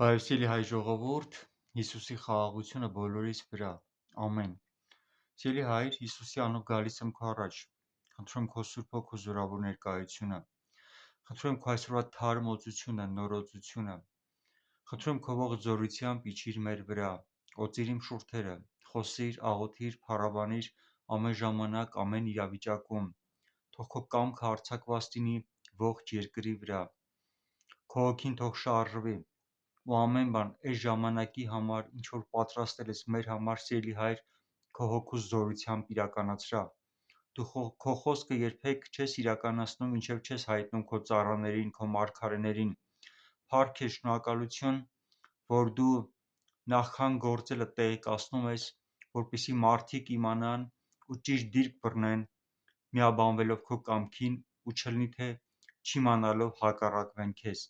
Բարևսիլի հայ ժողովուրդ, Հիսուսի խաղաղությունը բոլորիս վրա, ամեն։ Սիրելի հայր, Հիսուսի անով գալիս եմ քո առաջ, խնդրում քո Սուրբ Հոգու զորավոր ներկայությունը, խնդրում քո այսօրվա թարմ օծությունը, նորոծությունը, խնդրում քո ողջ զորությամբ իջիր մեր վրա, օծիր իմ շուրթերը, խոսիր, աղոթիր, փառաբանիր ամեն ժամանակ, ամեն իրավիճակում, թող քո կամքը արձակված լինի ողջ երկրի վրա, քո հոգին թող շարժվի, ու ամեն բան այս ժամանակի համար ինչ որ պատրաստել ես մեր համար սիրելի հայր քո հոգուս զորությամբ իրականացրա դու քո խոսքը երբեք չես իրականացնում ինչև չես հայտնում քո ծառաներին քո մարգարեներին փառք է շնորհակալություն որ դու նախքան գործելը տեղեկացնում ես որպեսզի մարդիկ իմանան ու ճիշտ դիրք բռնեն միաբանվելով քո կամքին ու չլինի թե չիմանալով հակառակվեն քեզ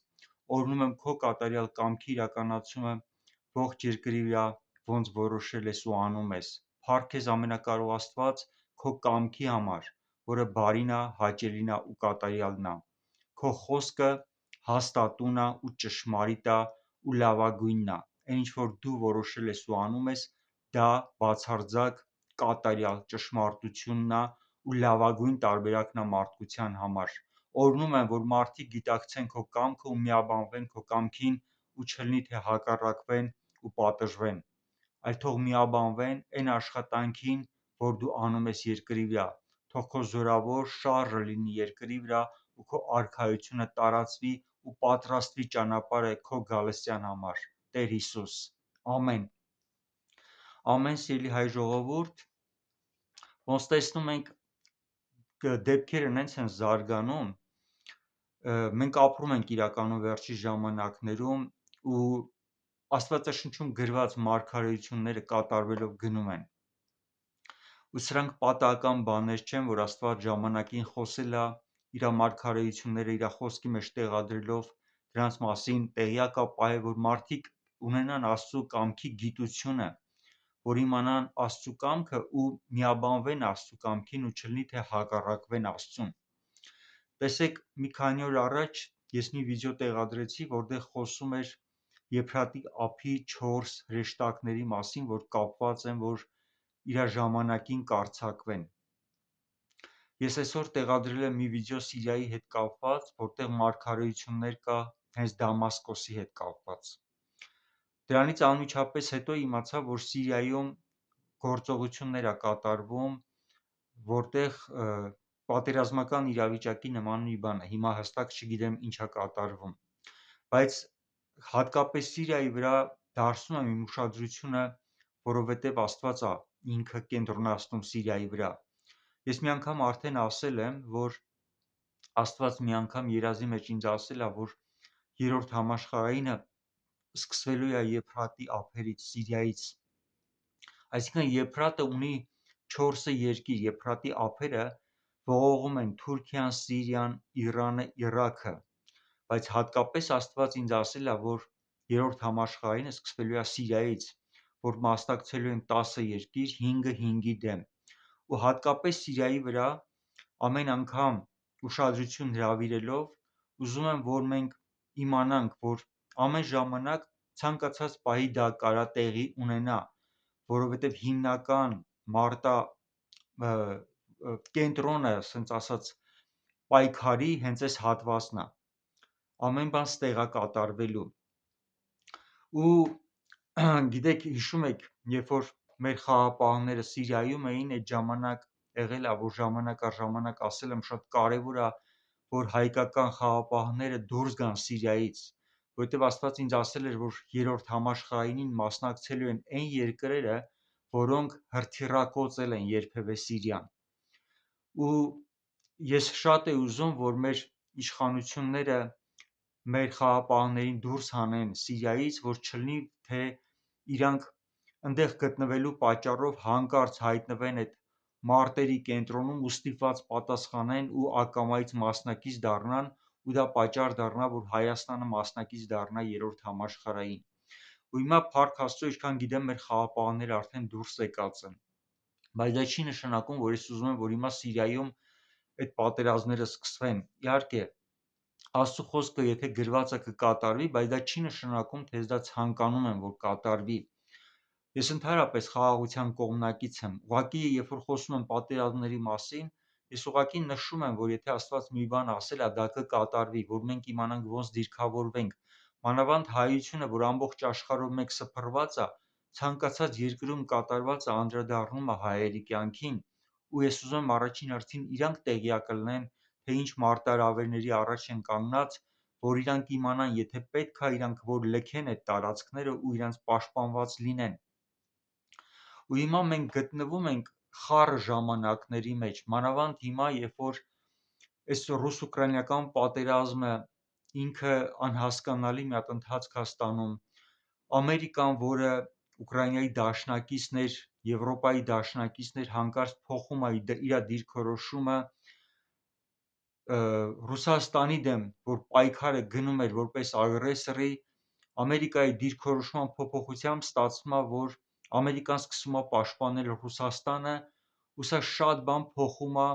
օրհնում եմ քո կատարյալ կամքի իրականացումը ողջ երկրի վրա ոնց որոշել ես ու անում ես փառք քեզ ամենակարող Աստված քո կամքի համար որը բարին է հաճելին է ու կատարյալն է քո խոսքը հաստատուն է ու ճշմարիտ է ու լավագույնն է այն ինչ որ դու որոշել ես ու անում ես դա բացարձակ կատարյալ ճշմարտությունն է ու լավագույն տարբերակն է մարդկության համար օրհնում եմ որ մարդիկ գիտակցեն քո կամքը ու միաբանվեն քո կամքին ու չլինի թե հակառակվեն ու պատժվեն այլ թող միաբանվեն այն աշխատանքին որ դու անում ես երկրի վրա թող քո զորավոր շարժը լինի երկրի վրա ու քո արքայությունը տարածվի ու պատրաստվի ճանապարհը քո գալստյան համար Տեր Հիսուս ամեն ամեն սիրելի հայ ժողովուրդ ոնց տեսնում ենք դեպքերը նենց են զարգանում մենք ապրում ենք իրականում վերջի ժամանակներում ու Աստվածաշնչում գրված մարգարեությունները կատարվելով գնում են ու սրանք պատահական բաներ չեն որ Աստված ժամանակին խոսել է իր մարգարեությունները իր խոսքի մեջ տեղադրելով դրանց մասին տեղյակ է պահել որ մարդիկ ունենան Աստծո կամքի գիտությունը որ իմանան Աստծո կամքը ու միաբանվեն Աստծո կամքին ու չլինի թե հակառակվեն Աստծուն տեսեք մի քանի օր առաջ ես մի վիդեո տեղադրեցի որտեղ խոսում էր Եփրատի ափի 4 հրեշտակների մասին որ կապված են որ իր ժամանակին կարձակվեն ես այսօր տեղադրել եմ մի վիդեո Սիրիայի հետ կապված որտեղ մարգարեություններ կա հենց Դամասկոսի հետ կապված դրանից անմիջապես հետո իմացա որ Սիրիայում գործողություններ է կատարվում որտեղ պատերազմական իրավիճակի նման մի բան է հիմա հստակ չգիտեմ ինչ է կատարվում բայց հատկապես Սիրիայի վրա դարձնում եմ իմ ուշադրությունը որովհետև Աստված է ինքը կենտրոնացնում Սիրիայի վրա ես մի անգամ արդեն ասել եմ որ Աստված մի անգամ երազի մեջ ինձ ասել է որ երրորդ համաշխարհայինը սկսվելու է Եփրատի ափերից Սիրիայից այսինքն Եփրատը ունի 4 երկիր Եփրատի ափերը ողողում են Թուրքիան, Սիրիան, Իրանը, Իրաքը, բայց հատկապես Աստված ինձ ասել է, որ երրորդ համաշխարհայինը սկսվելու է Սիրիայից, որ մասնակցելու են 10 երկիր, 5-ը 5-ի դեմ, ու հատկապես Սիրիայի վրա ամեն անգամ ուշադրություն հրավիրելով, ուզում եմ, որ մենք իմանանք, որ ամեն ժամանակ ցանկացած պահի դա կարա տեղի ունենա, որովհետև հիմնական մարտա կենտրոնը, ասենց ասած, պայքարի հենց այս հատվածն է, ամեն բան ստեղ է կատարվելու, ու գիտեք, հիշում եք, երբ որ մեր խաղապահները Սիրիայում էին, այդ ժամանակ եղել է, որ ժամանակ առ ժամանակ ասել եմ շատ կարևոր է, որ հայկական խաղապահները դուրս գան Սիրիայից, որովհետև Աստված ինձ ասել էր, որ երրորդ համաշխարհայինին մասնակցելու են այն երկրերը, որոնք հրթիռակոծել են երբևէ Սիրիան, ու ես շատ եմ ուզում, որ մեր իշխանությունները մեր խաղապահներին դուրս հանեն Սիրիայից, որ չլինի, թե իրանք ընդեղ գտնվելու պատճառով հանկարծ հայտնվեն այդ մարտերի կենտրոնում ու ստիպված պատասխանեն ու ակամայից մասնակից դառնան ու դա պատճառ դառնա, որ Հայաստանը մասնակից դառնա երրորդ համաշխարհային ու հիմա փառք Աստծո, ինչքան գիտեմ մեր խաղապահները արդեն դուրս եկած են, բայց դա չի նշանակում, որ ես ուզում եմ, որ հիմա Սիրիայում այդ պատերազմները սկսվեն, իհարկե Աստծո խոսքը եթե գրվածը կկատարվի, բայց դա չի նշանակում, թե ես դա ցանկանում եմ, որ կատարվի։ Ես ընդհանրապես խաղաղության կողմնակից եմ։ Ուղղակի, երբ որ խոսում եմ պատերազմների մասին, ես ուղղակի նշում եմ, որ եթե Աստված մի բան ասել է, դա կկատարվի, որ մենք իմանանք ոնց դիրքավորվենք։ Մանավանդ հայությունը, որ ամբողջ աշխարհով մեկ սփռված է, ցանկացած երկրում կատարվածը անդրադառնում է հայերի կյանքին, ու ես ուզում եմ առաջին հերթին իրանք տեղյակը լինեն, թե ինչ մարտահրավերների առաջ են կանգնած, որ իրանք իմանան, եթե պետք է, իրանք որ լքեն այդ տարածքները ու իրանք պաշտպանված լինեն։ Ու հիմա մենք գտնվում ենք խառը ժամանակների մեջ, մանավանդ հիմա, երբ որ այս ռուս-ուկրաինական պատերազմը ինքը անհասկանալի մի հատ ընթացք է ստանում, Ամերիկան, որը Ուկրաինայի դաշնակիցն էր, Եվրոպայի դաշնակիցն էր, հանկարծ փոխում է իր դիրքորոշումը Ռուսաստանի դեմ, որ պայքարը գնում էր որպես ագրեսորի, Ամերիկայի դիրքորոշման փոփոխությամբ ստացվում է, որ Ամերիկան սկսում է պաշտպանել Ռուսաստանը, ու սա շատ բան փոխում է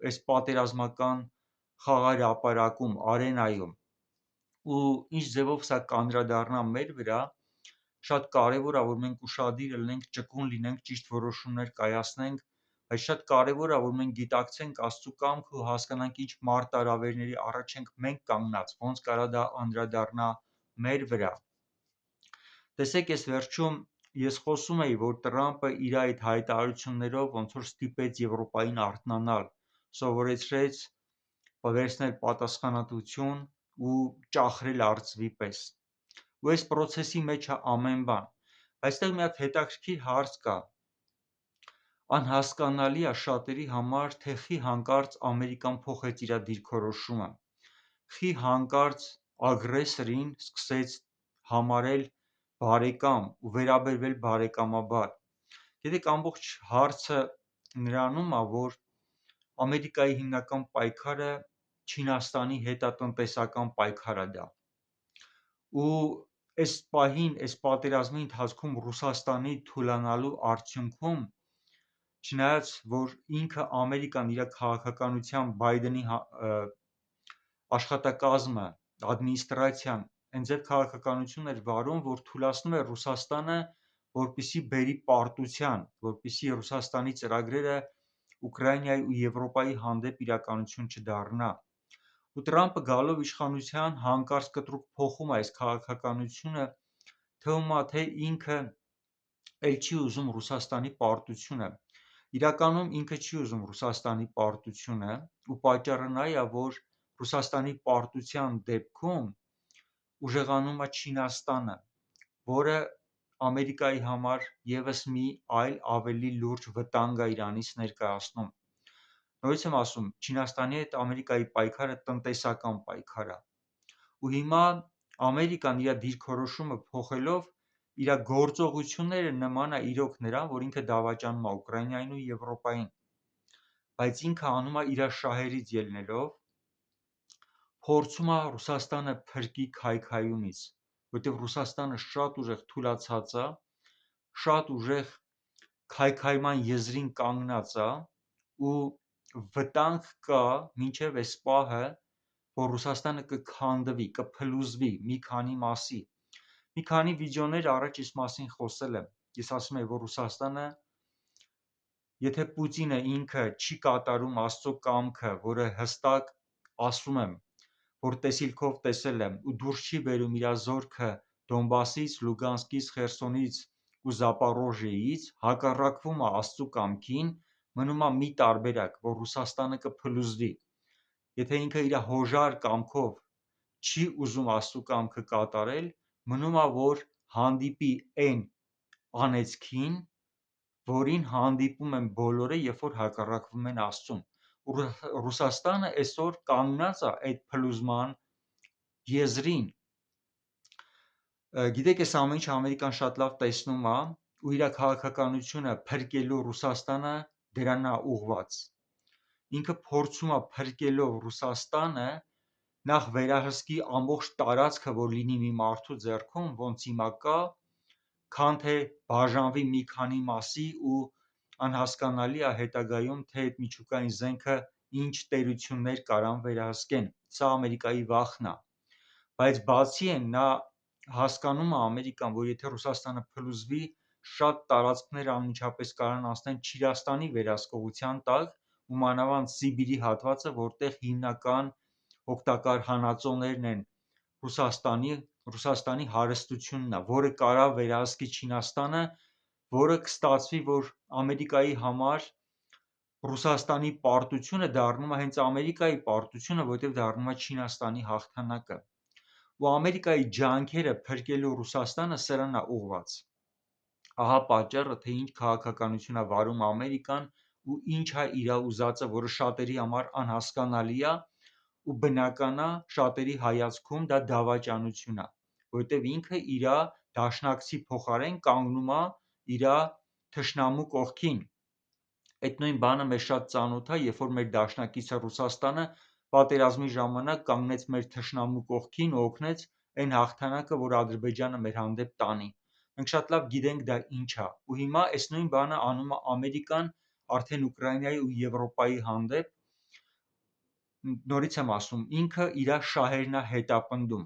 այս պատերազմական խաղահրապարակում, արենայում, ու ինչ ձևով սա կանդրադառնա մեր վրա, շատ կարևոր է, որ մենք ուշադիր լինենք, ճկուն լինենք, ճիշտ որոշումներ կայացնենք, բայց շատ կարևոր է, որ մենք գիտակցենք Աստծո կամքը ու հասկանանք ինչ մարտահրավերների առաջ ենք մենք կանգնած, ոնց կարա դա անդրադառնա մեր վրա։ Տեսեք, այս վերջում ես խոսում էի, որ Տրամպը իր այդ հայտարարություններով ոնց որ ստիպեց Եվրոպային արթնանալ, սովորեցրեց վերցնել պատասխանատվություն ու ճախրել արծվի պես։ Ու այս process-ի մեջ է ամեն բան։ Բայց այստեղ մի հատ հետաքրքիր հարց կա։ Անհասկանալի է շատերի համար, թե խի հանկարծ Ամերիկան փոխեց իր դիրքորոշումը։ Խի հանկարծ ագրեսորին սկսեց համարել բարեկամ ու վերաբերվել բարեկամաբար։ Գիտեք, ամբողջ հարցը նրանում է, որ Ամերիկայի հիմնական պայքարը Չինաստանի հետ է, տնտեսական պայքար է դա։ Ու այս պահին, այս պատերազմի ընթացքում Ռուսաստանի թուլանալու արդյունքում, չնայած որ ինքը Ամերիկան իր քաղաքականությամբ Բայդենի աշխատակազմը, ադմինիստրացիան այնձև քաղաքականություն էր վարում, որ թուլացնում է Ռուսաստանը, որպեսզի բերի պարտության, որպեսզի Ռուսաստանի ծրագրերը Ուկրաինայի ու Եվրոպայի հանդեպ իրականություն չդառնա։ Ու Տրամպը գալով իշխանության հանկարծ կտրուկ փոխում է այս քաղաքականությունը, թվում է, թե ինքը էլ չի ուզում Ռուսաստանի պարտությունը։ Իրականում ինքը չի ուզում Ռուսաստանի պարտությունը, ու պատճառը նա է, որ Ռուսաստանի պարտության դեպքում ուժեղանում է Չինաստանը, որը Ամերիկայի համար ևս մի այլ ավելի լուրջ վտանգ է իրանից ներկայացնում։ Նորից եմ ասում, Չինաստանի հետ Ամերիկայի պայքարը տնտեսական պայքար է։ Ու հիմա Ամերիկան իր դիրքորոշումը փոխելով, իր գործողությունները նման է իրոք նրան, որ ինքը դավաճանում է Ուկրաինային ու Եվրոպային, բայց ինքը անում է իր շահերից ելնելով, փորձում է Ռուսաստանը փրկի քայքայումից, որտեղ Ռուսաստանը շատ ուժեղ թուլացած է, շատ ուժեղ քայքայման եզրին կանգնած է, ու վտանգ կա մինչև այս պահը, որ Ռուսաստանը կքանդվի, կփլուզվի մի քանի մասի։ Մի քանի վիդեոներ առաջ այս մասին խոսել եմ։ Ես ասում եմ, որ Ռուսաստանը, եթե Պուտինը ինքը չի կատարում Աստծո կամքը, որը հստակ ասում եմ, որ տեսիլքով տեսել եմ, ու դուրս չի բերում իր զորքը Դոնբասից, Լուգանսկից, Խերսոնից ու Զապորոժիեից, հակառակվում է Աստծո կամքին, մնում է մի տարբերակ, որ Ռուսաստանը կփլուզվի։ Եթե ինքը իր հոժար կամքով չի ուզում Աստծո կամքը կատարել, մնում է, որ հանդիպի այն անեծքին, որին հանդիպում են բոլորը, երբ որ հակառակվում են Աստծուն։ Ռուսաստանը այսօր կանգնած է այդ փլուզման եզրին։ Գիտեք, այս ամեն ինչ Ամերիկան շատ լավ տեսնում է, ու իր քաղաքականությունը փրկելու Ռուսաստանը դրան է ուղղված։ Ինքը փորձում է փրկելով Ռուսաստանը նախ վերահսկի ամբողջ տարածքը, որ լինի մի մարդու ձեռքում, ոնց հիմա կա, քան թե բաժանվի մի քանի մասի, ու անհասկանալի է հետագայում, թե այդ միջուկային զենքը ինչ տերություններ կարան վերահսկեն։ Սա Ամերիկայի վախն է։ Բայց բացի այն, նա հասկանում է Ամերիկան, որ եթե Ռուսաստանը փլուզվի, շատ տարածքներ անմիջապես կարող անցնեն Չինաստանի վերահսկողության տակ, ու մանավանդ Սիբիրի հատվածը, որտեղ հիմնական օգտակար հանածոներն են Ռուսաստանի հարստությունն է, որը կարող վերահսկի Չինաստանը, որը կստացվի, որ Ամերիկայի համար Ռուսաստանի պարտությունը դառնում է հենց Ամերիկայի պարտությունը, որտեղ դառնում է Չինաստանի հաղթանակը։ Ու Ամերիկայի ջանքերը փրկելու Ռուսաստանը սրան է ուղղված։ Ահա պատճառը, թե ինչ քաղաքականություն է վարում Ամերիկան ու ինչ է իր ուզածը, որը շատերի համար անհասկանալի է ու բնական է, շատերի հայացքում դա դավաճանություն է, որովհետև ինքը իր դաշնակցի փոխարեն կանգնում է իր թշնամու կողքին։ Այդ նույն բանը մեզ շատ ծանոթ է, երբ որ մեր դաշնակիցը Ռուսաստանը պատերազմի ժամանակ կանգնեց մեր թշնամու կողքին ու օգնեց այն հաղթանակը, որ Ադրբեջանը մեր հանդեպ տանի։ Մենք շատ լավ գիտենք դա ինչ է, ու հիմա այս նույն բանը անում է Ամերիկան արդեն Ուկրաինայի ու Եվրոպայի հանդեպ։ Նորից եմ ասում, ինքը իր շահերն է հետապնդում։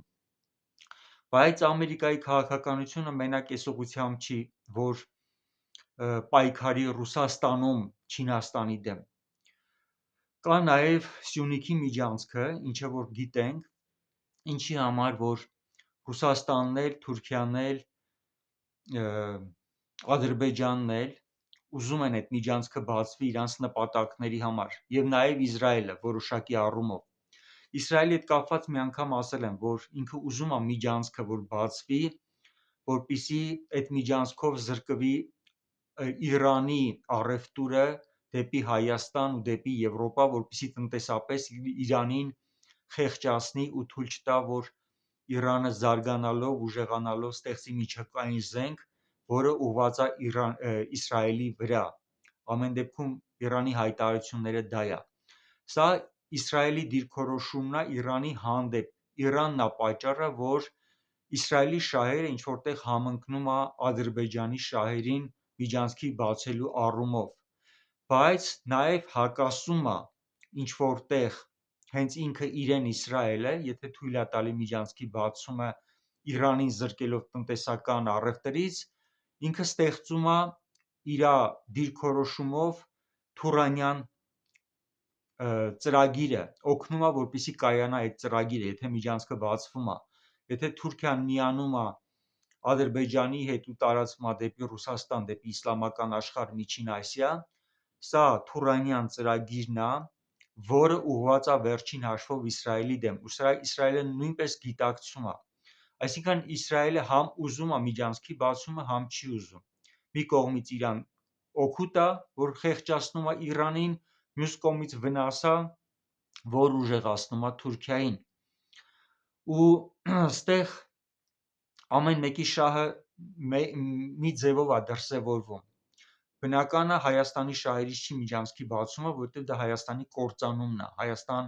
Բայց Ամերիկայի քաղաքականությունը մենակ այս ուղղությամբ չի, որ պայքարի Ռուսաստանում Չինաստանի դեմ։ Կա նաև Սյունիքի միջանցքը, ինչը որ գիտենք, ինչի համար որ Ռուսաստանն էլ, Թուրքիան էլ, Ադրբեջանն էլ ուզում են այդ միջանցքը բացվի իրանց նպատակների համար, եւ նաև Իսրայելը որոշակի առումով։ Իսրայելի հետ կապված մի անգամ ասել եմ, որ ինքը ուզում է միջանցքը որ բացվի, որպեսզի այդ միջանցքով զրկվի Իրանի առևտուրը դեպի Հայաստան ու դեպի Եվրոպա, որպեսզի տնտեսապես Իրանին խեղճացնի ու թույլ չտա, որ Իրանը զարգանալով, ուժեղանալով ստեղծի միջուկային զենք, որը ուղղված է Իսրայելի վրա։ Ամեն դեպքում Իրանի հայտարարությունները դա է։ Սա Իսրայելի դիրքորոշումն է Իրանի հանդեպ։ Իրանն է պատճառը, որ Իսրայելի շահերը ինչ որտեղ համընկնում է Ադրբեջանի շահերին միջանցքի բացելու առումով, բայց նաև հակասում է ինչ որտեղ հենց ինքը իրեն Իսրայելը, եթե թույլ է տալի միջանցքի բացումը Իրանին զրկելով տնտեսական առևտրից, ինքը ստեղծում է իր դիրքորոշումով Թուրանյան ծրագիրը, օգնում է, որպեսզի կայանա այդ ծրագիրը, եթե միջանցքը բացվում է, եթե Թուրքիան միանում է Ադրբեջանի հետ ու տարածվում է դեպի Ռուսաստան, դեպի իսլամական աշխարհ, Միջին Ասիա, սա Թուրանյան ծրագիրն է, որը ուղղված է վերջին հաշվով Իսրայելի դեմ, ու սրա Իսրայելը նույնպես գիտակցում է։ Այսինքն Իսրայելը համ ուզում է միջանցքի բացումը, համ չի ուզում։ Մի կողմից իրան օգուտ է, որ խեղճացնում է Իրանին, մյուս կողմից վնաս է, որ ուժեղացնում է Թուրքիային։ Ու այստեղ ամեն մեկի շահը մի ձևով է դրսևորվում։ Բնական է Հայաստանի շահերից չի միջանցքի բացումը, որովհետև դա Հայաստանի կործանումն է, Հայաստան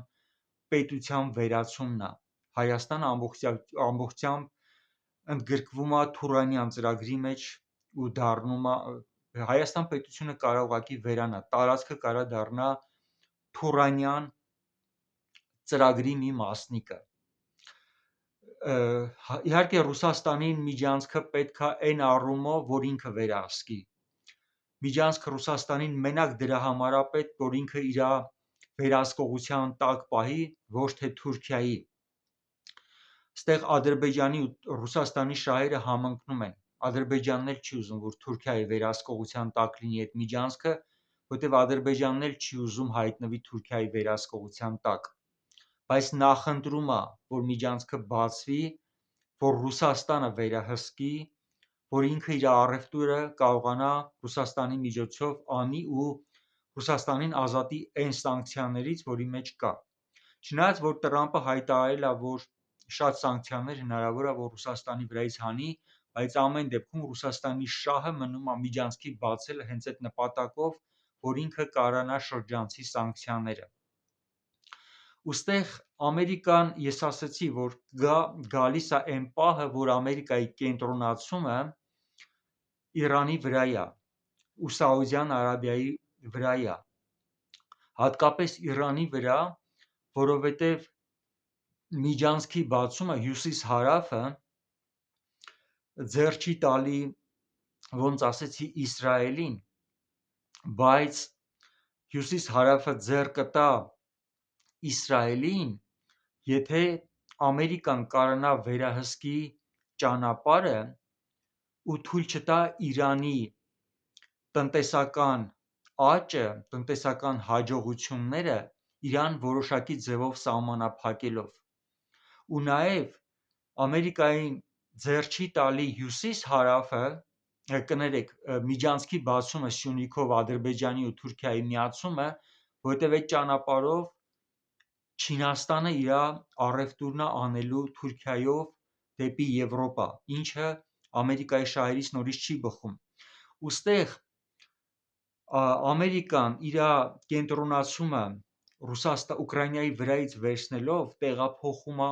պետության վերացումն է։ Հայաստանը ամբողջությամբ ընդգրկվում է Թուրանյան ծրագրի մեջ ու դառնում է Հայաստան պետությունը կարող ուղղակի վերանա, տարածքը կարող դառնա Թուրանյան ծրագրի մի մասնիկը։ Իհարկե Ռուսաստանին միջանցքը պետք է այն առումով, որ ինքը վերահսկի։ Միջանցքը Ռուսաստանին մենակ դրա համար է պետք, որ ինքը իր վերահսկողության տակ պահի, ոչ թե Թուրքիայի։ Այստեղ Ադրբեջանի ու Ռուսաստանի շահերը համընկնում են։ Ադրբեջանն էլ չի ուզում, որ Թուրքիայի վերահսկողության տակ լինի այդ միջանցքը, որտեղ Ադրբեջանն էլ չի ուզում հայտնվի Թուրքիայի վերահսկողության տակ։ Բայց նախընտրում է, որ միջանցքը բացվի, որ Ռուսաստանը վերահսկի, որ ինքը իր առևտուրը կարողանա Ռուսաստանի միջոցով անի ու Ռուսաստանին ազատի այն սանկցիաներից, որի մեջ կա։ Չնայած որ Տրամպը հայտարարել է, որ շատ սանկցիաներ հնարավոր է, որ Ռուսաստանի վրայից հանի, բայց ամեն դեպքում Ռուսաստանի շահը մնում է միջանցքի բացելը հենց այդ նպատակով, որ ինքը կարողանա շրջանցի սանկցիաները։ Ուստեղ Ամերիկան, ես ասացի, որ գալիս է այն պահը, որ Ամերիկայի կենտրոնացումը Իրանի վրա է ու Սաուդյան Արաբիայի վրա է, հատկապես Իրանի վրա, որովհետև միջանցքի բացումը հյուսիս-հարավը ձեռ չի տալի, ոնց ասեցի, Իսրայելին, բայց հյուսիս-հարավը ձեռ կտա Իսրայելին, եթե Ամերիկան կարողանա վերահսկի ճանապարհը ու թույլ չտա Իրանի տնտեսական աճը, տնտեսական հաջողությունները իրան որոշակի ձևով սահմանափակելով, ու նաև Ամերիկային ձեռ չի տալի հյուսիս-հարավը, կներեք, միջանցքի բացումը Սյունիքով Ադրբեջանի ու Թուրքիայի միացումը, որովհետև այդ ճանապարհով Չինաստանը իր առևտուրն է անելու Թուրքիայով դեպի Եվրոպա, ինչը Ամերիկայի շահերից նորից չի բխում։ Ուստեղ Ամերիկան իր կենտրոնացումը Ուկրաինայի վրայից վերցնելով տեղափոխում է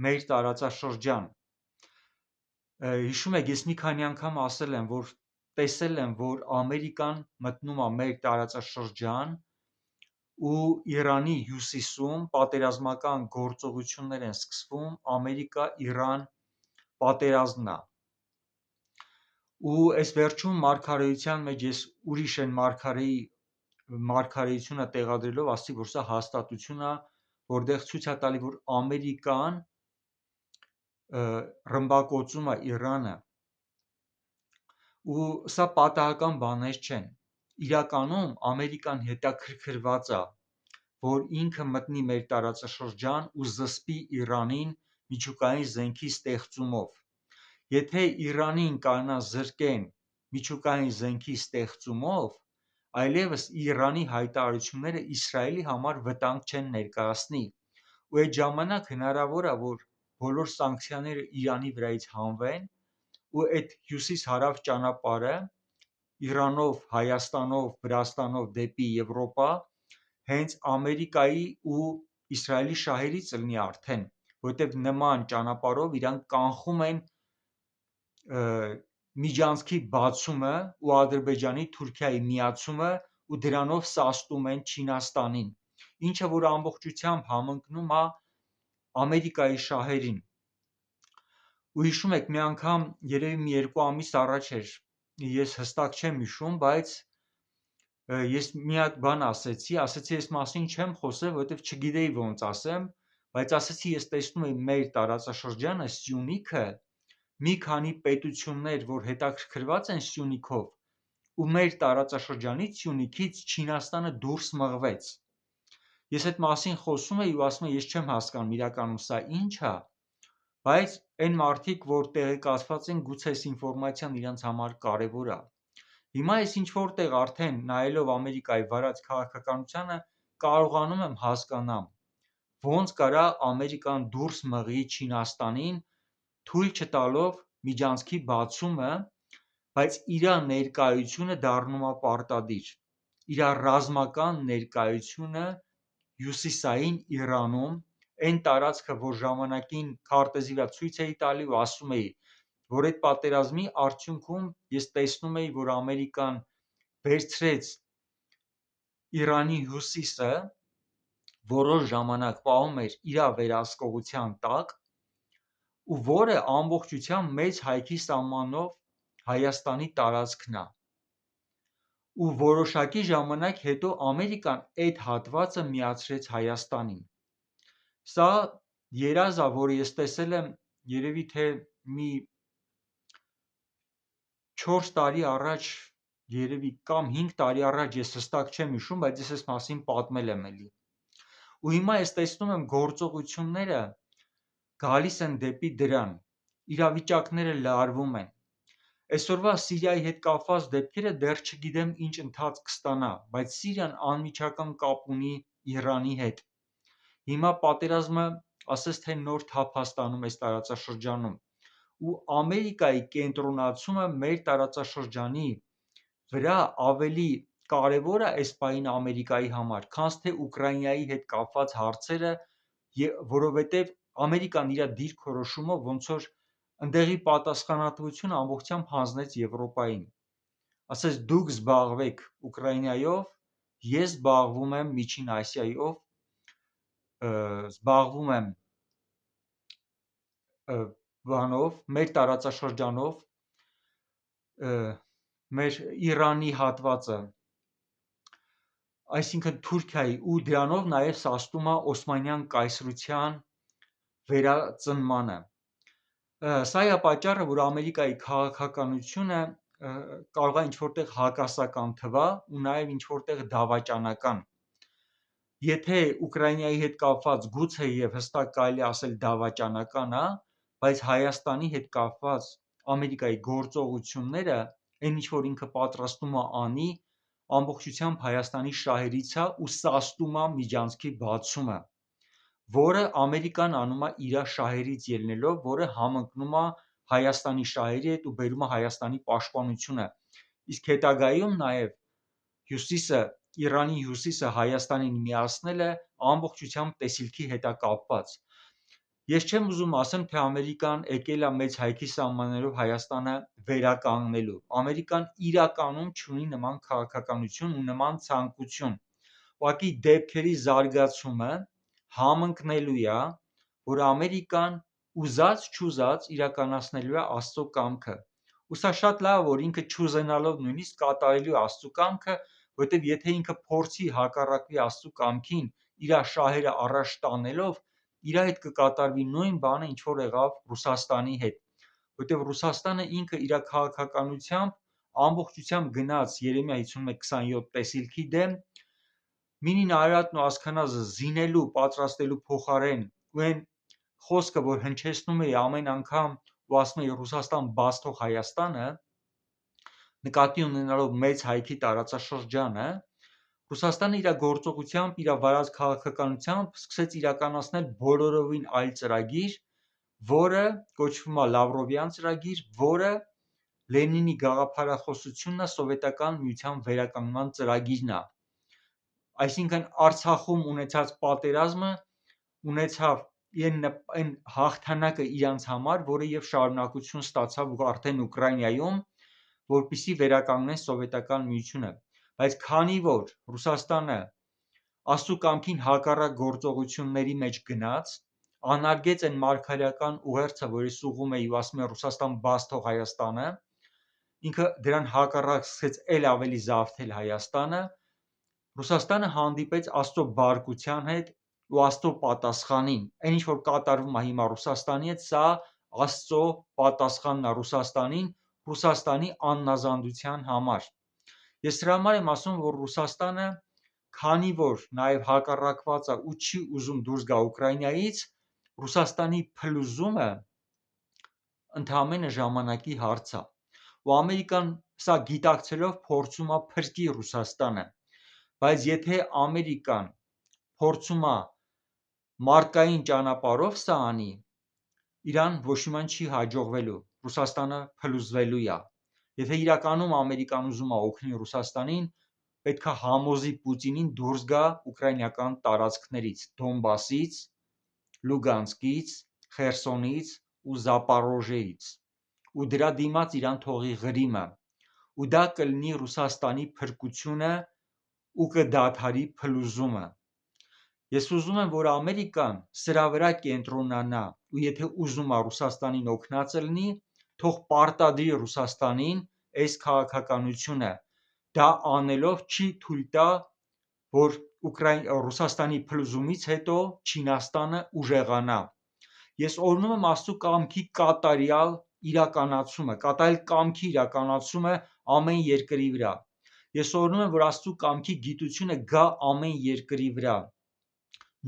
մեր տարածաշրջան։ Հիշում եք, ես մի քանի անգամ ասել եմ, որ տեսել եմ, որ Ամերիկան մտնում է մեր տարածաշրջան ու Իրանի հյուսիսում պատերազմական գործողություններ են սկսվում, Ամերիկա-Իրան պատերազմն է։ Ու այս վերջում մարգարեության մեջ ես ուրիշ են մարգարեությունը տեղադրելով ասի, որ սա հաստատություն է, որտեղ ցույց է տալի, որ Ամերիկան ռմբակոծում է Իրանը, ու սա պատահական բաներ չեն։ Իրականում Ամերիկան հետաքրքրված է, որ ինքը մտնի մեր տարածաշրջան ու զսպի Իրանին միջուկային զենքի ստեղծումով։ Եթե Իրանին կարողանան զրկեն միջուկային զենքի ստեղծումով, այլևս Իրանի հայտարարությունները Իսրայելի համար վտանգ չեն ներկայացնի, ու այդ ժամանակ հնարավոր է, որ բոլոր սանկցիաները Իրանի վրայից հանվեն, ու այդ հյուսիս-հարավ ճանապարհը Իրանով, Հայաստանով, Վրաստանով դեպի Եվրոպա հենց Ամերիկայի ու Իսրայելի շահերից լինի արդեն, որովհետև նման ճանապարհով իրանք կանխում են միջանցքի բացումը ու Ադրբեջանի Թուրքիայի միացումը ու դրանով սաստում են Չինաստանին, ինչը որ ամբողջությամբ համընկնում է Ամերիկայի շահերին։ Ու հիշում եք, մի անգամ երևի մի 2 ամիս առաջ էր, ես հստակ չեմ հիշում, բայց ես մի հատ բան ասեցի այս մասին չեմ խոսել, որովհետև չգիտեի ոնց ասեմ, բայց ասեցի, ես տեսնում եմ մեր տարածաշրջանը Սյունիքը, մի քանի պետություններ, որ հետաքրքրված են Սյունիքով, ու մեր տարածաշրջանից Սյունիքից Չինաստանը դուրս մղվեց։ Ես այդ մասին խոսում էի ու ասում եմ, ես չեմ հասկանում իրականում սա ինչ է, բայց այն մարդիկ, որ տեղեկացված են, գուցե այս ինֆորմացիան իրենց համար կարևոր է։ Հիմա ես ինչ-որ տեղ արդեն նայելով Ամերիկայի վարած քաղաքականությանը կարողանում եմ հասկանալ, ոնց կարա Ամերիկան դուրս մղի Չինաստանին, թույլ չտալով միջանցքի բացումը, բայց իր ներկայությունը դառնում է պարտադիր, իր ռազմական ներկայությունը հյուսիսային Իրանում, այն տարածքը, որ ժամանակին քարտեզի վրա ցույց էի տալի ու ասում էի, որ այդ պատերազմի արդյունքում ես տեսնում էի, որ Ամերիկան վերցրեց Իրանի հյուսիսը, որոշ ժամանակ պահում էր իր վերահսկողության տակ, ու որը ամբողջությամբ մեծ հայքի սահմանով Հայաստանի տարածքն է, ու որոշակի ժամանակ հետո Ամերիկան այդ հատվածը միացրեց Հայաստանին։ Սա երազ է, որը ես տեսել եմ երևի թե մի 4 տարի առաջ, երևի կամ 5 տարի առաջ, ես հստակ չեմ հիշում, բայց ես այս մասին պատմել եմ էլի։ Ու հիմա ես տեսնում եմ գործողությունները գալիս են դեպի դրան, իրավիճակները լարվում են։ Այսօրվա Սիրիայի հետ կապված դեպքերը դեռ չգիտեմ ինչ ընթացք կստանա, բայց Սիրիան անմիջական կապ ունի Իրանի հետ։ Հիմա պատերազմը ասես թե նոր թափ է ստանում այս տարածաշրջանում, ու Ամերիկայի կենտրոնացումը մեր տարածաշրջանի վրա ավելի կարևոր է այս պահին Ամերիկայի համար, քան թե Ուկրաինայի հետ կապված հարցերը, որովհետև Ամերիկան իր դիրքորոշումով ոնց որ ընդեղի պատասխանատվությունը ամբողջությամբ հանձնեց Եվրոպային, ասես դուք զբաղվեք Ուկրաինայով, ես զբաղվում եմ Միջին Ասիայով, զբաղվում եմ բանով, մեր տարածաշրջանով, մեր Իրանի հատվածը, այսինքն Թուրքիայի ու դրանով նաև սաստում է Օսմանյան կայսրության վերածնմանը։ Սա է պատճառը, որ Ամերիկայի քաղաքականությունը կարող է ինչ-որտեղ հակասական թվա ու նաև ինչ-որտեղ դավաճանական։ Եթե Ուկրաինայի հետ կապված գուցե եւ հստակ կարելի ասել դավաճանական է, բայց Հայաստանի հետ կապված Ամերիկայի գործողությունները, այն ինչ որ ինքը պատրաստում է անի, ամբողջությամբ Հայաստանի շահերից է ու սաստում է միջանցքի բացումը, որը Ամերիկան անում է իր շահերից ելնելով, որը համընկնում է Հայաստանի շահերի հետ ու բերում է Հայաստանի պաշտպանությունը։ Իսկ հետագայում նաև հյուսիսը, Իրանի հյուսիսը Հայաստանին միացնելը ամբողջությամբ տեսիլքի հետ է կապված։ Ես չեմ ուզում ասեմ, թե Ամերիկան եկել է մեծ հայքի սահմաններով Հայաստանը վերականգնելու։ Ամերիկան իրականում չունի նման քաղաքականություն ու նման ցանկություն։ Ուղղակի դեպքերի զարգացումը համընկնելու է, որ Ամերիկան ուզած-չուզած իրականացնելու է Աստծո կամքը։ Ու սա շատ լավ է, որ ինքը չուզենալով նույնիսկ կատարելու է Աստծո կամքը, որովհետև եթե ինքը փորձի հակառակվի Աստծո կամքին, իր շահերը առաջ տանելով, իր հետ կկատարվի նույն բանը, ինչ որ եղավ Ռուսաստանի հետ, որովհետև Ռուսաստանը ինքը իր քաղաքականությամբ ամբողջությամբ գնաց Երեմիա 51:27 տեսիլքի դեմ, մինին Արարատն ու Ասքանազը զինելու, պատրաստելու փոխարեն ու այն խոսքը, որ հնչեցնում է ամեն անգամ ու ասում է Ռուսաստան բաց թող Հայաստանը, նկատի ունենալով մեծ հայքի տարածաշրջանը, Ռուսաստանը իր գործողությամբ, իր վարած քաղաքականությամբ սկսեց իրականացնել բոլորովին այլ ծրագիր, որը կոչվում է Լավրովյան ծրագիր, որը Լենինի գաղափարախոսությունն է, սովետական միության վերականգնման ծրագիրն է։ Այսինքն Արցախում ունեցած պատերազմը ունեցավ այն հաղթանակը իրանց համար, որը եւ շարունակություն ստացավ արդեն Ուկրաինայում, որպեսզի վերականգնեն սովետական միությունը։ Բայց քանի որ Ռուսաստանը Աստծո կամքին հակառակ գործողությունների մեջ գնաց, անարգեց այն մարգարեական ուղերձը, որ ես ուղղում էի ու ասում է Ռուսաստան բաց թող Հայաստանը, ինքը դրան հակառակ սկսեց ել ավելի զավթել Հայաստանը, Ռուսաստանը հանդիպեց Աստծո բարկության հետ ու Աստծո պատասխանին։ Այն ինչ որ կատարվում է հիմա Ռուսաստանի հետ, սա Աստծո պատասխանն է Ռուսաստանին, Ռուսաստանի աննազանդության համար։ Ես դրա համար եմ ասում, որ Ռուսաստանը, քանի որ նաև հակառակված է ու չի ուզում դուրս գա Ուկրաինայից, Ռուսաստանի փլուզումը ընդհանրապես ժամանակի հարց է։ Ու Ամերիկան սա գիտակցելով փորձում է փրկի Ռուսաստանը։ Բայց եթե Ամերիկան փորձում է մարդկային ճանապարհով սա անի, իրան ոչ մի բան չի հաջողվելու, Ռուսաստանը փլուզվելու է։ Եթե իրականում Ամերիկան ուզում է օգնի Ռուսաստանին, պետք է համոզի Պուտինին դուրս գա ուկրաինական տարածքներից, Դոնբասից, Լուգանսկից, Խերսոնից ու Զապորոժիեից, ու դրա դիմաց իրան թողի Ղրիմը, ու դա կլինի Ռուսաստանի փրկությունը ու կդադարի փլուզումը։ Ես ուզում եմ, որ Ամերիկան սրա վրա կենտրոնանա ու եթե ուզում է Ռուսաստանին օգնած լինի, թող պարտադրի Ռուսաստանին այս քաղաքականությունը, դա անելով չի թույլ տա, որ Ռուսաստանի փլուզումից հետո Չինաստանը ուժեղանա։ Ես օրհնում եմ Աստծո կամքի կատարյալ իրականացումը, կատարյալ կամքի իրականացումը ամեն երկրի վրա։ Ես օրհնում եմ, որ Աստծո կամքի գիտությունը գա ամեն երկրի վրա։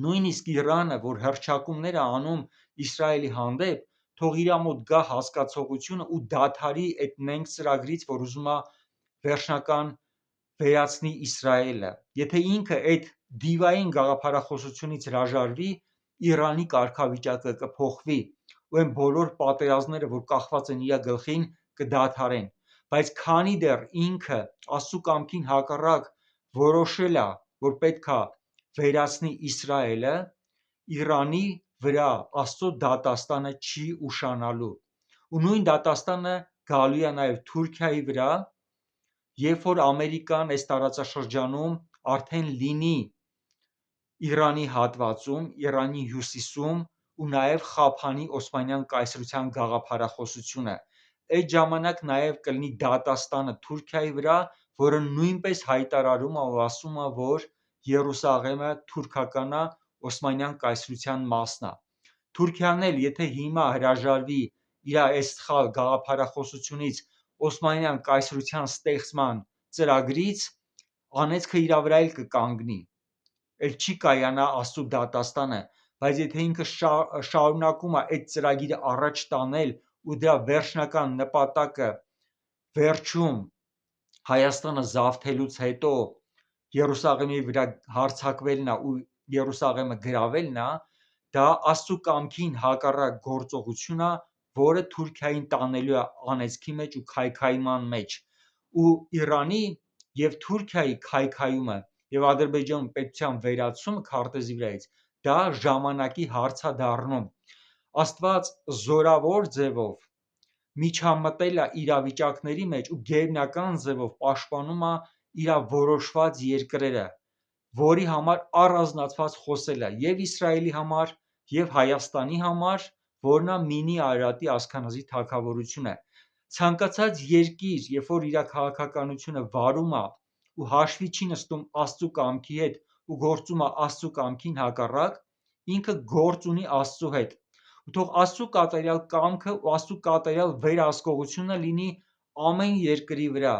Նույնիսկ Իրանը, որ հռչակումներ է անում Իսրայելի հանդեպ, թող իր մոտ գա հասկացողությունը ու դադարի այդ նենգ ծրագրից, որ ուզում է վերջնական վերացնի Իսրայելը։ Եթե ինքը այդ դիվային գաղափարախոսությունից հրաժարվի, Իրանի կարգավիճակը կփոխվի ու այն բոլոր պատերազմները, որ կախված են իր գլխին, կդադարեն։ Բայց քանի դեռ ինքը Աստծո կամքին հակառակ որոշել է, որ պետք է վերացնի Իսրայելը, Իրանի վրա Աստծո դատաստանը չի ուշանալու։ Ու նույն դատաստանը գալու է նաև Թուրքիայի վրա, երբ որ Ամերիկան այս տարածաշրջանում արդեն լինի Իրանի հատվածում, Իրանի հյուսիսում ու նաև խափանի Օսմանյան կայսրության գաղափարախոսությունը։ Այդ ժամանակ նաև կլինի դատաստանը Թուրքիայի վրա, որը նույնպես հայտարարում է ու ասում է, որ Երուսաղեմը թուրքական է, Օսմանյան կայսրության մասն է։ Թուրքիան էլ եթե հիմա հրաժարվի իր այս սխալ գաղափարախոսությունից, Օսմանյան կայսրության ստեղծման ծրագրից, անեծքը իր վրա էլ կկանգնի, էլ չի կայանա Աստծո դատաստանը, բայց եթե ինքը շարունակում է այդ ծրագիրը առաջ տանել ու դրա վերջնական նպատակը վերջում Հայաստանը զավթելուց հետո Երուսաղեմի վրա հարձակվելն է ու Երուսաղեմը գրավելն է, դա Աստծո կամքին հակառակ գործողություն է, որը Թուրքիային տանելու է անեծքի մեջ ու քայքայման մեջ, ու Իրանի եւ Թուրքիայի քայքայումը եւ Ադրբեջանի պետության վերացումը քարտեզի վրայից, դա ժամանակի հարց է դառնում։ Աստված զորավոր ձևով միջամտել է իրավիճակների մեջ ու գերբնական ձևով պաշտպանում է իր որոշված երկրերը, որի համար առանձնացված խոսել է եւ Իսրայելի համար եւ Հայաստանի համար, որն է Մինի Արարատի ասքանազի թագավորությունը։ Ցանկացած երկիր, երբ որ իր քաղաքականությունը վարում է ու հաշվի չի նստում Աստծո կամքի հետ ու գործում է Աստծո կամքին հակառակ, ինքը գործ ունի Աստծո հետ։ Ու թող Աստծո կատարյալ կամքը ու Աստծո կատարյալ վերահսկողությունը լինի ամեն երկրի վրա։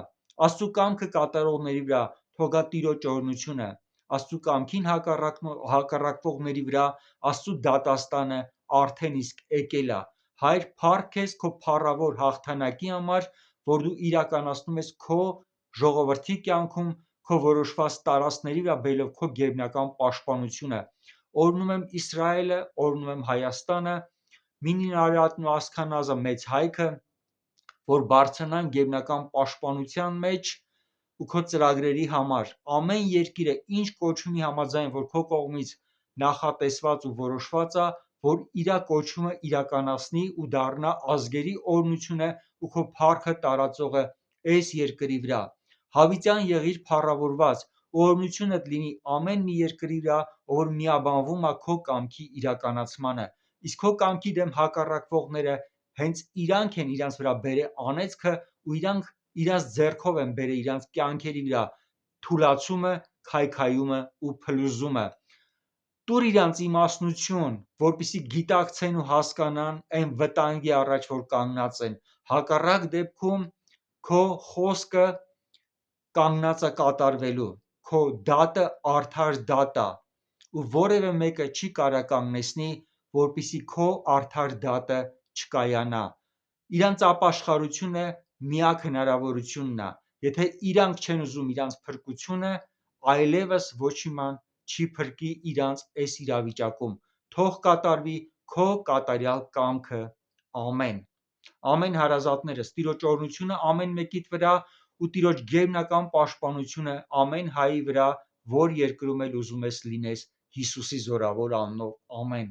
Աստծո կամքը կատարողների վրա թող գա Տիրոջ օրհնությունը, Աստծո կամքին հակառակվողների վրա Աստծո դատաստանը արդեն իսկ եկել է։ Հայր, փառք քեզ քո փառավոր հաղթանակի համար, որ դու իրականացնում ես քո ժողովրդի կյանքում, քո որոշված տարածքների վրա բերելով քո գերբնական պաշտպանությունը։ Օրհնում եմ Իսրայելը, օրհնում եմ Հայաստանը, Մինին Արարատն ու Ասքանազը մեծ հայքը, որ բարձրանան գերբնական պաշտպանության մեջ ու քո ծրագրերի համար։ Ամեն երկիրը ինչ կոչումի համաձայն, որ քո կողմից նախատեսված ու որոշված է, որ իր կոչումը իրականացնի ու դառնա ազգերի օրհնությունը ու քո փառքը տարածողը այս երկրի վրա։ Հավիտյան եղիր փառավորված, օրհնությունդ լինի ամեն մի երկրի վրա, որ միաբանվում է քո կամքի իրականացմանը, իսկ քո կամքի դեմ հակառակվողները հենց իրանք են իրանց վրա բերել անեծքը ու իրանք իրանց ձեռքով են բերել իրանց կյանքերի վրա թուլացումը, քայքայումը ու փլուզումը։ Տուր իրանց իմաստնություն, որպեսզի գիտակցեն ու հասկանան այն վտանգի առաջ, որ կանգնած են։ Հակառակ դեպքում քո խոսքը կանգնած է կատարվելու, քո դատը արդար դատ է, ու որևէ մեկը չի կարող կանգնեցնի, որպեսզի քո արդար դատը չկայանա։ Իրանց ապաշխարությունը միակ հնարավորությունն է։ Եթե իրանք չեն ուզում իրանց փրկությունը, այլևս ոչ իման չի փրկի իրանց այս իրավիճակում։ Թող կատարվի քո կատարյալ կամքը։ Ամեն։ Ամեն հարազատներս, Տիրոջ օրհնությունը ամեն մեկիդ վրա ու Տիրոջ գերբնական պաշտպանությունը ամեն հայի վրա, որ երկրում էլ ուզում ես լինես, Հիսուսի զորավոր անունով։ Ամեն։